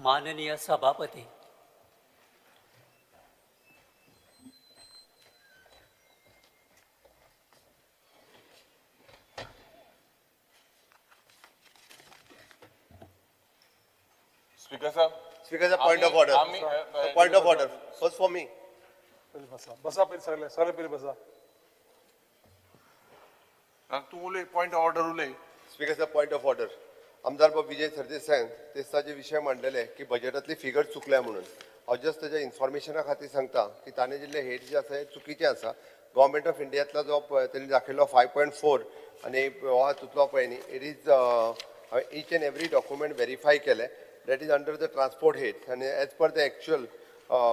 माननीय सभापती, Speaker sir. Speaker, the point of order. Point of order. First for me. बसा पहिले सगळे पहिले बसा. तू उलय पॉइंट ऑर्डर उलय. Speaker, the point of order. आमदार बाब विजय सरदेसाय तेस्ताचे विषय मांडलेले की बजेटातली फिगर चुकल्या म्हणून. हांव जस्ट त्याच्या इन्फॉर्मेशना खातीर सांगता की ताणे जिल्ले हेड जे आसा चुकीचे आसा. गव्हर्मेंट ऑफ इंडियातलो जो त्यांनी दाखयलो 5.4 आणि हो हातूंतलो पळय न्ही it is each and every document verify केले. That is under the transport head and as per the actual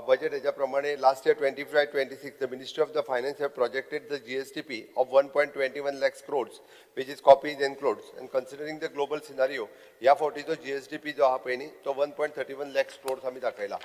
budget heja pramane last year 25-26 the Ministry of the Finance have projected the GSTP of 1.21 lakhs crores which is copies and clothes and considering the global scenario ya फावटी जो GSTP जो हा पयनी तो 1.31 lakhs crores आमी दाखयला.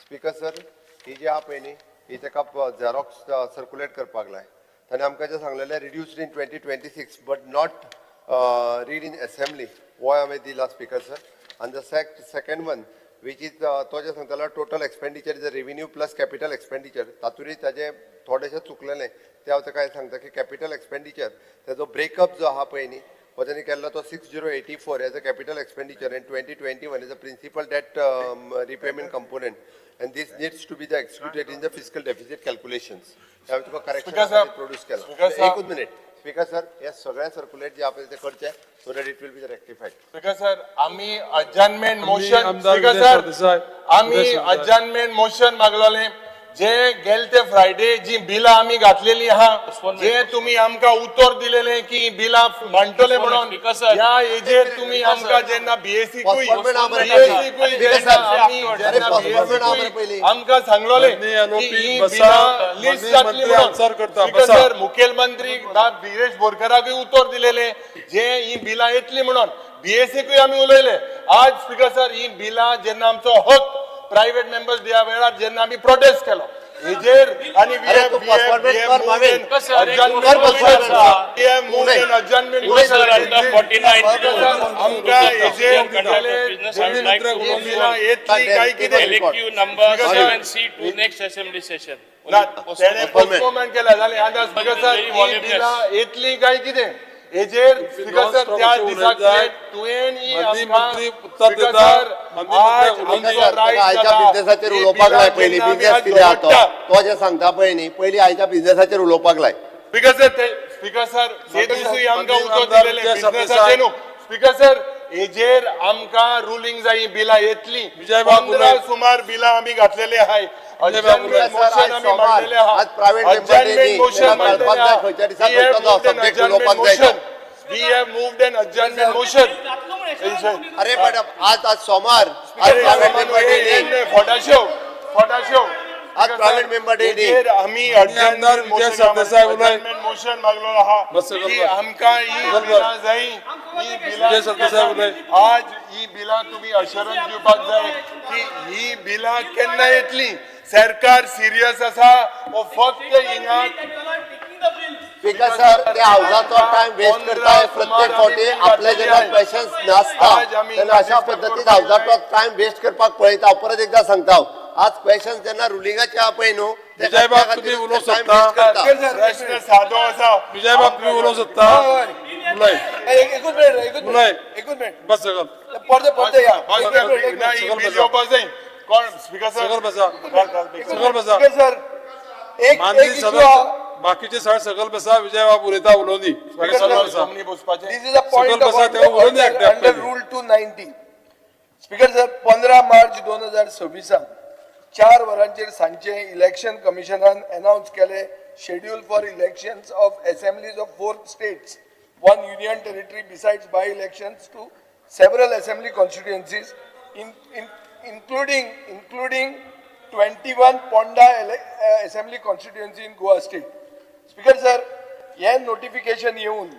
Speaker sir ही जी हा पयनी ही तेका Xerox circulate करपाक लाय. ताणे आमकां जे सांगलेले reduced in 2026 but not read in assembly वो हांवें दिला speaker sir. And the second one, which is तो जे सांगतालो total expenditure is a revenue plus capital expenditure. तातुरी ताजे थोडेशे चुकलेले ते हांव ताका सांगता की capital expenditure तेजो breakup जो आहा पळय न्ही हो ताणी केल्लो तो 6084 as a capital expenditure and 2021 is a principal debt repayment component and this needs to be the executed in the fiscal deficit calculations. हांवें तुका correction प्रोड्यूस केला. एकूच मिनिट. Speaker sir, yes, सगळ्या सर्क्युलेट जे आपण ते करचे so that it will be rectified. Speaker sir, आम्ही adjournment motion. Speaker sir, आम्ही adjournment motion मागलेले जे गेलते फ्रायडे जी बिला आम्ही घातलेली आहा जे तुम्ही आमका उत्तर दिलेले की बिला मांडटले म्हणून या एजेर तुम्ही आमका जेन्ना बीएससी कुई आमका सांगलोले की बिला लिस्ट जातली म्हणून. स्पीकर सर, मुखेलमंत्री वीरेश बोरकराकूय उत्तर दिलेले जे ही बिला येतली म्हणून बीएससी कुई आम्ही उलयले. आज स्पीकर सर ही बिला जेन्ना आमचो हक प्रायव्हेट मेंबर्स दिया वेळार जेन्ना आम्ही प्रोटेस्ट केलो हेजेर आणि आमका हेजेर काय कितें नेक्स्ट असेंब्ली सेशन तेणे पोस्टपोनमेंट केला जाल्यार आतां स्पीकर सर ही बिला येतली काय कितें हेजेर स्पीकर सर त्या दिसाक तुवें मंत्री उत्तर देता. आज आमचो रायट आयच्या बिझनेसाचेर उलोवपाक लाय पयली बिझनेस कितें आहा तो जे सांगता पळय न्ही पयली आयच्या बिझनेसाचेर उलोवपाक लाय. स्पीकर सर ते दिसूय आमकां उत्तर दिलेले बिझनेसाचे न्हू. स्पीकर सर हेजेर आमकां रुलींग जाय बिलां येतली 15 सुमार बिलां आमी घातलेले आहाय. अजमेंट मोशन आमी मांडलेले आहा. Adjournment motion We have moved an adjournment motion. अरे मॅडम आज सोमवार आज प्रायव्हेट मेंबर डे फोटाशो आज प्रायव्हेट मेंबर डे आम्ही adjournment motion मागलो आहा की आमकां ही बिलां जाय ही बिलां आज ही बिलां तुम्ही अश्योरन्स दिवपाक जाय की ही बिलां केन्ना येतली. सरकार सिरियस आसा वो फक्त हिंगा स्पीकर सर त्या हाऊसाचो टाइम वेस्ट करताय प्रत्येक फावटी आपले जेन्ना पेशन्स नासता तेन्ना अशा पद्दतीन हाऊसाचो टाइम वेस्ट करपाक पळयता. परत एकदा सांगता आज पेशन्स जेन्ना रुलिंगाचे आहा पळय न्हू विजय बाब तुम्ही उलोवंक शकता. प्रश्न सादो आसा. विजय बाब तुम्ही उलोवंक शकता. एकूच मिनिट बस सगळं परते या कोण स्पीकर सर सगळं बसा सगळं बसा. सर एक माननीय issue सदस्य हा. बाकीचे सगळे सगळं बसा. विजय बाब उलयता उलोवनी This is a point सगळं of बसा तेव्हा उलोवन द्या order under rule 290. Speaker sir 15 March 2026 4 वरांचेर सांचे इलेक्शन कमिशनान अनाउन्स केले schedule for elections of assemblies of 4 states, 1 union territory besides by elections to several assembly constituencies including 21 Ponda assembly constituency in Goa state. Speaker sir, हे notification येऊन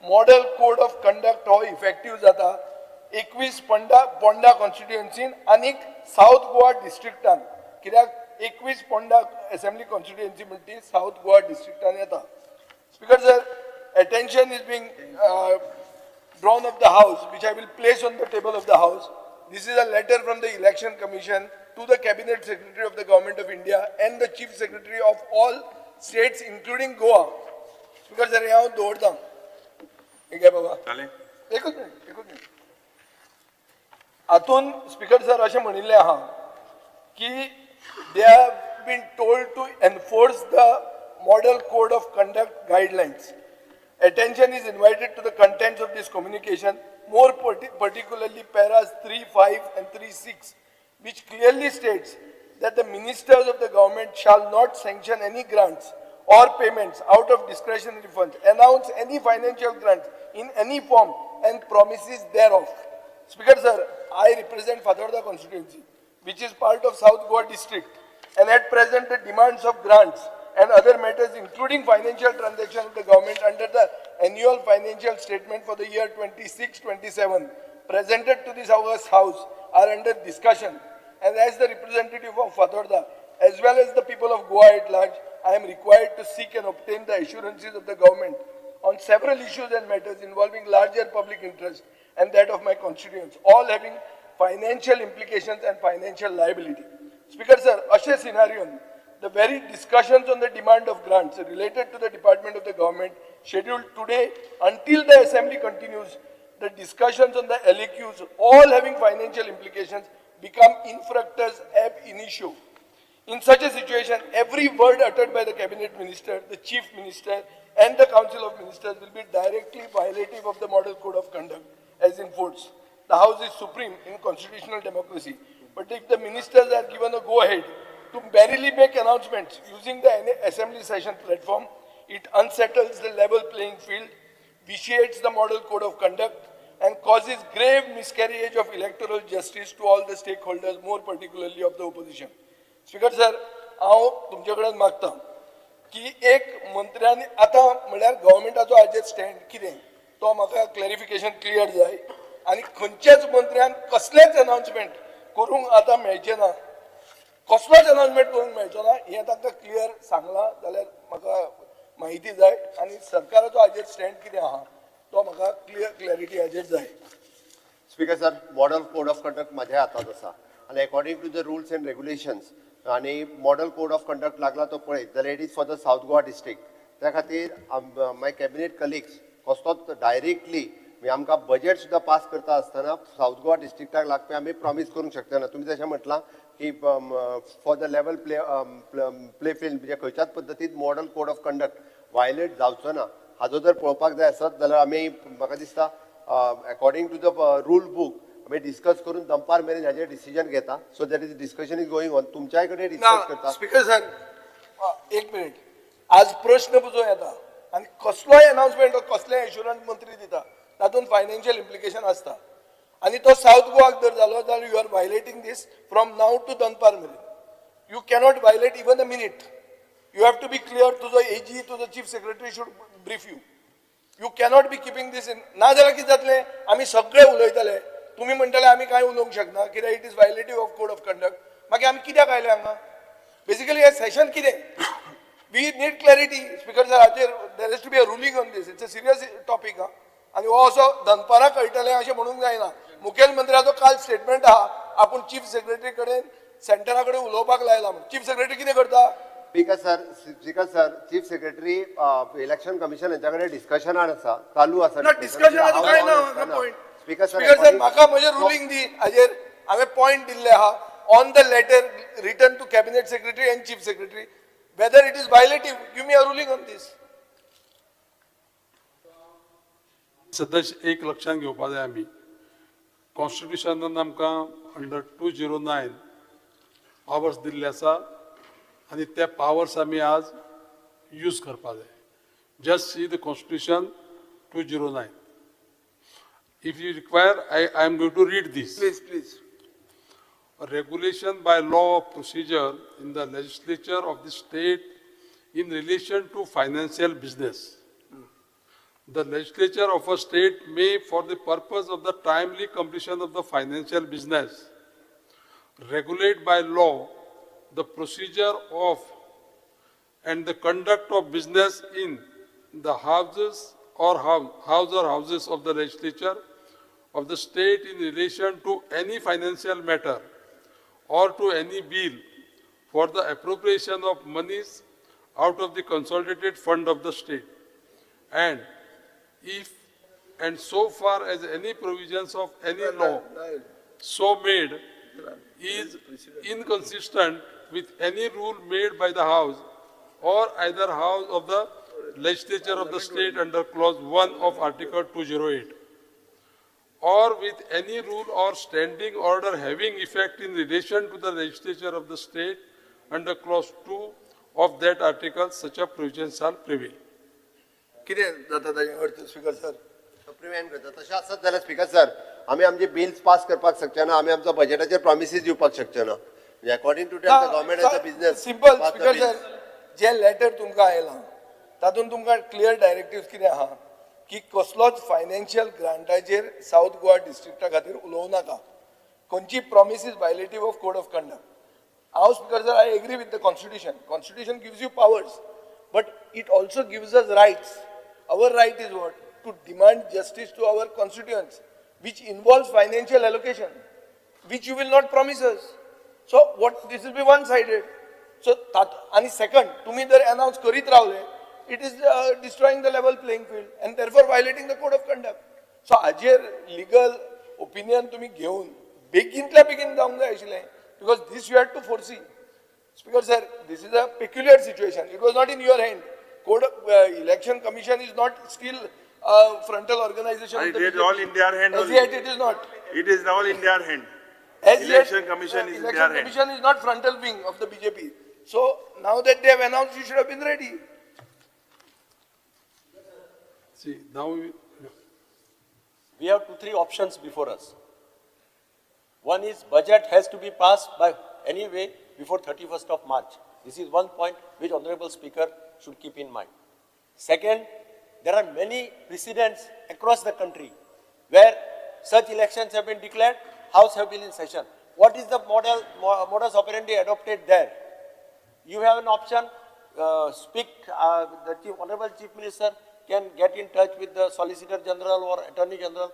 model code of conduct हो effective जाता 21 पोंडा कॉन्स्टिट्युएन्सीन आणि south Goa डिस्ट्रिक्टान. कित्याक 21 Ponda assembly constituency म्हणटी south Goa डिस्ट्रिक्टान येता. Speaker sir, attention is being drawn of the house, which I will place on the table of the house. this is a letter from the Election Commission to the Cabinet Secretary of the Government of India and the Chief Secretary of all states including Goa. Speaker sir, यहाँ दौड़ता हूँ. एक है बाबा. एकच minute. हातून speaker sir अशें म्हणिल्लें आहा की they have been told to enforce the Model Code of Conduct guidelines. Attention is invited to the contents of this communication, more particularly paras 3.5 and 3.6, which clearly states that the ministers of the government shall not sanction any grants or payments out of discretionary funds, announce any financial grants in any form and promises thereof. Speaker sir, I represent Fatarda constituency, which is part of South Goa district, and at present the demands of grants and other matters including financial transactions of the government under the annual financial statement for the year 26-27 presented to this August House are under discussion, and as the representative of Fatarda as well as the people of Goa at large, I am required to seek and obtain the assurances of the government on several issues and matters involving larger public interest and that of my constituents, all having financial implications and financial liability. Speaker sir, ashe scenario, the very discussions on the demand of grants related to the Department of the Government scheduled today until the Assembly continues, the discussions on the LAQs, all having financial implications, become infructus ab initio. In such a situation, every word uttered by the Cabinet Minister, the Chief Minister and the Council of Ministers will be directly violative of the Model Code of Conduct as enforced. The House is supreme in constitutional democracy, but if the ministers are given a go-ahead to merely make announcements using the Assembly session platform, it unsettles the level playing field, vitiates the Model Code of Conduct, and causes grave miscarriage of electoral justice to all the stakeholders, more particularly of the opposition. Speaker sir, हांव तुमचे कडेन मागता की एक मंत्र्यान आतां म्हळ्यार गव्हर्मेंटाचो हाजेर स्टँड कितें तो म्हाका क्लॅरिफिकेशन क्लियर जाय आनी खंयच्याच मंत्र्यान कसलेच अनाउन्समेंट करूंक आतां मेळचें ना, कसलोच अनाउन्समेंट करूंक मेळचो ना हें तांकां क्लियर सांगलां जाल्यार म्हाका म्हायती जाय आनी सरकाराचो हाजेर स्टँड कितें आहा तो म्हाका क्लॅरिटी हाजेर जाय. Speaker sir, model code of conduct माझ्या हातात आसा आणि according to the rules and regulations आणि मॉडल कोड ऑफ कंडक्ट लागला तो पळयत जाल्यार it is for the South Goa district. त्या खातीर माय कॅबिनेट कलिग्स कसलोच डायरेक्टली आमकां बजेट सुद्दां पास करता आसतना साऊथ गोवा डिस्ट्रिक्टाक लागपी आमी प्रॉमिस करूंक शकता ना. तुम्ही जशें म्हटलां की for the level play field म्हणजे खंयच्याच पद्दतीन model code of conduct violate जावचो ना हाजो जर पळोवपाक जाय आसत जाल्यार आमी म्हाका दिसता according to the rule book आमी डिस्कस करून दनपार मेरेन हाजेर डिसिजन घेता. So that is discussion is going on. तुमच्याय कडेन डिस्कस करता. स्पीकर सर, एक मिनिट, आज प्रश्न पुजो येता आनी कसलोय अनाउन्समेंट कसलेय एश्युरंस मंत्री दिता तातूंत फायनान्शियल इम्प्लिकेशन आसता आनी तो साऊथ गोवाक जर जालो जाल्यार you are violating this from now to दनपार मेरेन. You cannot violate even a minute. You have to be clear. तुजो एजी तुजो chief secretary should brief you. You cannot be keeping this in. ना जाल्यार कितें जातलें, आमी सगळे उलयतले, तुम्ही म्हणटले आमी कांय उलोवंक शकना कित्याक it is violative of code of conduct. मागीर आमी कित्याक आयले हांगा? बेसिकली हे सेशन कितें? We need clarity. Speaker sir, हाचेर there has to be a ruling on this. It's a serious topic हा आनी हो असो दनपारा कळटलें अशें म्हणूंक जायना. मुखेलमंत्र्याचो काल स्टेटमेंट आहा आपूण चीफ सेक्रेटरी कडेन सेंटरा कडेन उलोवपाक लायला म्हणून. चीफ सेक्रेटरी कितें करता? Speaker sir, chief secretary election commission यांच्या कडेन डिस्कशनान आसा, चालू आसा. डिस्कशनाचो काय ना पॉयंट. स्पीकर स्पीकर सर, म्हाका म्हजें रुलींग दी. हाजेर हांवें पॉयंट दिल्ले आहा on the letter written to cabinet secretary and chief secretary whether it is violative. Give me a ruling on this. सदस्य एक लक्षात घेवपा जाय आमी कॉन्स्टिट्युशनान आमकां अंडर 209 पावर्स दिल्ले आसा आनी ते पावर्स आमी आज यूज करपा जाय. Just see the constitution 209. If you require, I am going to read this. Please. A regulation by law of procedure in the legislature of the state in relation to financial business. The legislature of a state may, for the purpose of the timely completion of the financial business, regulate by law the procedure of and the conduct of business in the houses or houses of the legislature of the state in relation to any financial matter or to any bill for the appropriation of monies out of the consolidated fund of the state. And if and so far as any provisions of any law so made is inconsistent with any rule made by the House or either House of the Legislature of the state under clause 1 of Article 208, or with any rule or standing order having effect in relation to the legislature of the state under clause 2 of that article, such a provision shall prevail. कितें जाता ताजें अर्थ speaker sir prevent करता तशें आसत जाल्यार speaker sir आमी आमचे बिल्स पास करपाक शकचे ना आमी आमचो बजेटाचेर प्रॉमिसीस दिवपाक शकचे ना म्हणजे according to the government as a business simple speaker sir जे लेटर तुमकां आयलां तातूंत तुमकां क्लियर डायरेक्टिव्ह कितें आहा की कसलोच फायनान्शियल ग्रांटाचेर साऊथ गोवा डिस्ट्रिक्टा खातीर उलोवं नाका खंयची promises violative of code of conduct हांव speaker sir I agree with the constitution gives you powers but it also gives us rights our right is what to demand justice to our constituents which involves financial allocation which you will not promise us so what this will be one sided so and second तुम्ही जर announce करीत रावले it is destroying the level playing field and therefore violating the code of conduct so हाजेर legal opinion तुम्ही घेऊन बेगिनतल्या बेगीन जावंक जाय आशिल्लें because this you had to foresee speaker sir this is a peculiar situation it was not in your hand Code Election Commission is not still a frontal organization. And it is all in their hand As only. yet it is not. It is all in their hand. As Election yet, Commission is in their Election hand. Commission is not frontal wing of the BJP. So now that they have announced, you should have been ready. See, now We have 2-3 options before us. One is budget has to be passed by any way before 31st of March. This is one point which Honorable Speaker should keep in mind. Second, there are many precedents across the country where such elections have been declared, House have been in session. What is the modus operandi adopted there? You have an option, the Honorable Chief Minister can get in touch with the Solicitor General or Attorney General,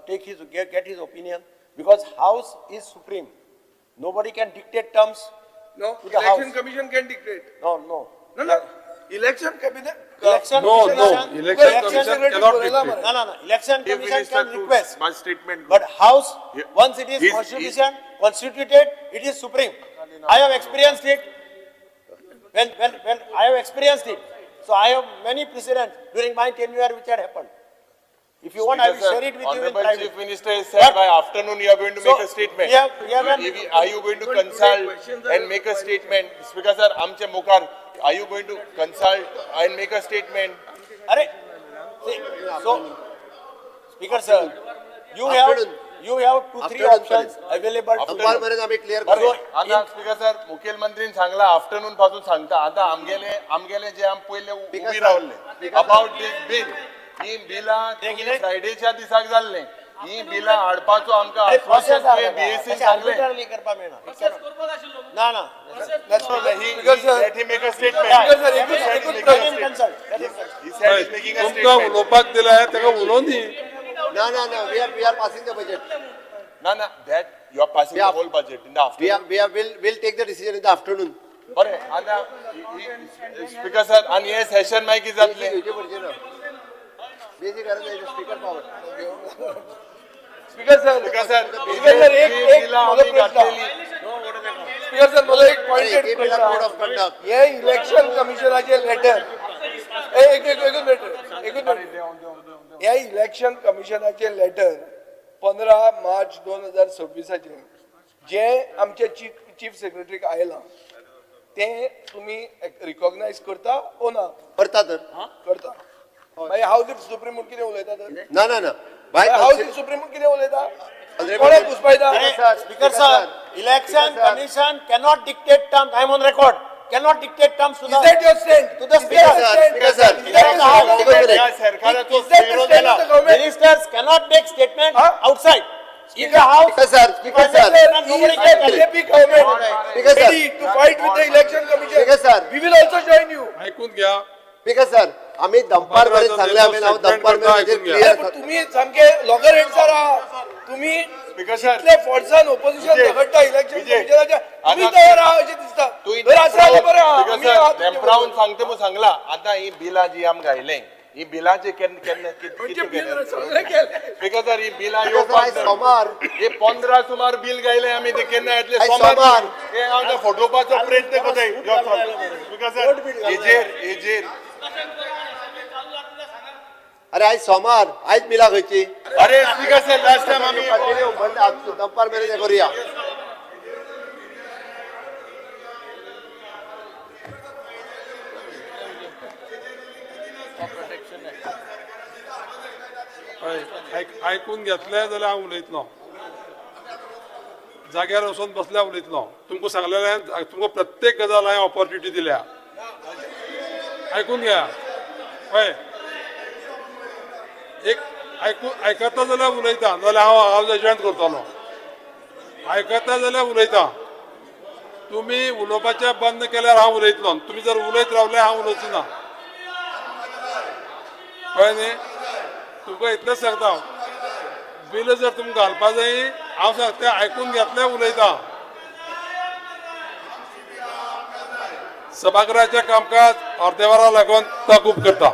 get his opinion, because House is supreme. Nobody can dictate terms. No, To the Election House. Commission can dictate. No. No. Election Cabinet. Election No, Commission. Election Commission cannot dictate. No. Election Chief Commission Minister can to request. my statement. But House, Yeah. once it is He's- constituted, it is supreme. I have experienced it. When I have experienced it. So I have many precedents during my tenure which had happened. If you want, I will share it with you in Honorable private. Chief Minister has said But- by afternoon you are going to So, make a statement. we have an- Are you going to consult and make a statement? Speaker sir, आमचे मुखार, are you going to consult and make a statement? Arre, see, so, Speaker sir, you have Afternoon. 2-3 Afternoon, options available to दुपार you. पर्यंत आम्ही clear But करू आता speaker sir मुखेलमंत्रीन सांगला afternoon पासून सांगता आता आमगेले जे आम पहिले उभी रावले अबाउट दिस बिल ही बिला फ्रायडेच्या दिसाक जाल्ले ही बिला हाडपाचो आमकां Process आश्वासन बीएससी सांगले arbitrarily करपा मेळना. ना. Speaker sir. Let him make a statement. Speaker sir, He said he's एकूच making a Let him statement. consult. Let him consult. He said he's making a तुमकां statement. उलोवपाक दिलाय ताका उलोव दी. ना we are passing the budget No, that you are passing the Yeah. whole budget in the afternoon. Will take the decision in the afternoon बरे आता speaker sir आणि हे सेशन मागीर जातले घेवचे पडचे ना बेजी गरज आहे speaker power Speaker sir. Speaker sir Speaker sir, एक बिला मला आम्ही प्रश्न. घातलेली Speaker sir, मला एक पॉइंटेड केपीला कोड ऑफ प्रश्न कंडक्ट हे इलेक्शन कमिशनाचे लेटर या इलेक्शन कमिशनाचे लेटर 15 मार्च 2026 जे आमचे चीफ सेक्रेटरीक आयला ते तुम्ही रिकॉग्नाइज करता ओ ना करता तर करता मागीर हाऊस इफ सुप्रीम कोर्ट कितें उलयता तर ना by house if supreme court कितें उलयता कोणे घुसपायता Speaker sir, Election Commission cannot dictate terms. I am on record. Cannot dictate terms to Is that your stand? to the Is that your stand? Speaker sir, Is that the stand? या सरकाराचो Is that the फेरो stand गेला of the government? Ministers cannot make statement Huh? outside. In the house. Speaker sir, Nobody Is can the tell it. BJP government Speaker sir. ready to fight with the election commission? Speaker sir. We will also join you. ऐकून घ्या. Speaker sir आम्ही दंपार मध्ये सांगले आम्ही नाव दंपार मध्ये clear पण तुम्ही सामके लॉगर हेडसर आहात तुम्ही स्पीकर सर इतले फोर्सान ओपोजिशन विजय, झगडटा इलेक्शन विजय, कमिशनाच्या तुम्ही आता- तयार आहात अशें दिसता बरं असं आले बरं आहा. स्पीकर आम्ही सर आहात तुमचे तेंपरावून सांगता मग सांगला आता ही बिलां जी आम घायले ही बिलांचे केन्ना केन्ना म्हणजे किती बिल सगळें केलें. स्पीकर सर ही बिलां आयज येवपाक सोमार हे 15 सुमार बिल गायले आम्ही ते केन्ना येतले आयज सोमार सोमार. हे हांव फोटोवपाचो प्रयत्न करताय स्पीकर सर हेजेर अरे आयज सोमार आयज बिला खंयची अरे स्पीकर सर लास्ट टाइम आम्ही दंपार मध्ये करूया ऐकून घेतले जाल्यार हांव उलयतलो जाग्यार वचून बसल्यार उलयतलो तुमकां सांगलेलें तुमकां प्रत्येक गजाल हांवें ऑपॉर्च्युनिटी दिल्या आयकून घ्या हय एक आयकता जाल्यार उलयता नाल्यार हांव जजमेंट करतलो आयकता जाल्यार उलयता तुमी उलोवपाचें बंद केल्यार हांव उलयतलो तुमी जर उलयत रावले हांव उलोवचो ना कळ्ळें न्ही तुमकां इतलेंच सांगता बिल जर तुमकां घालपा जाय हांव सांगता आयकून घेतलें उलयता सभागृहाचें कामकाज अर्देवरा लागून तहकूब करता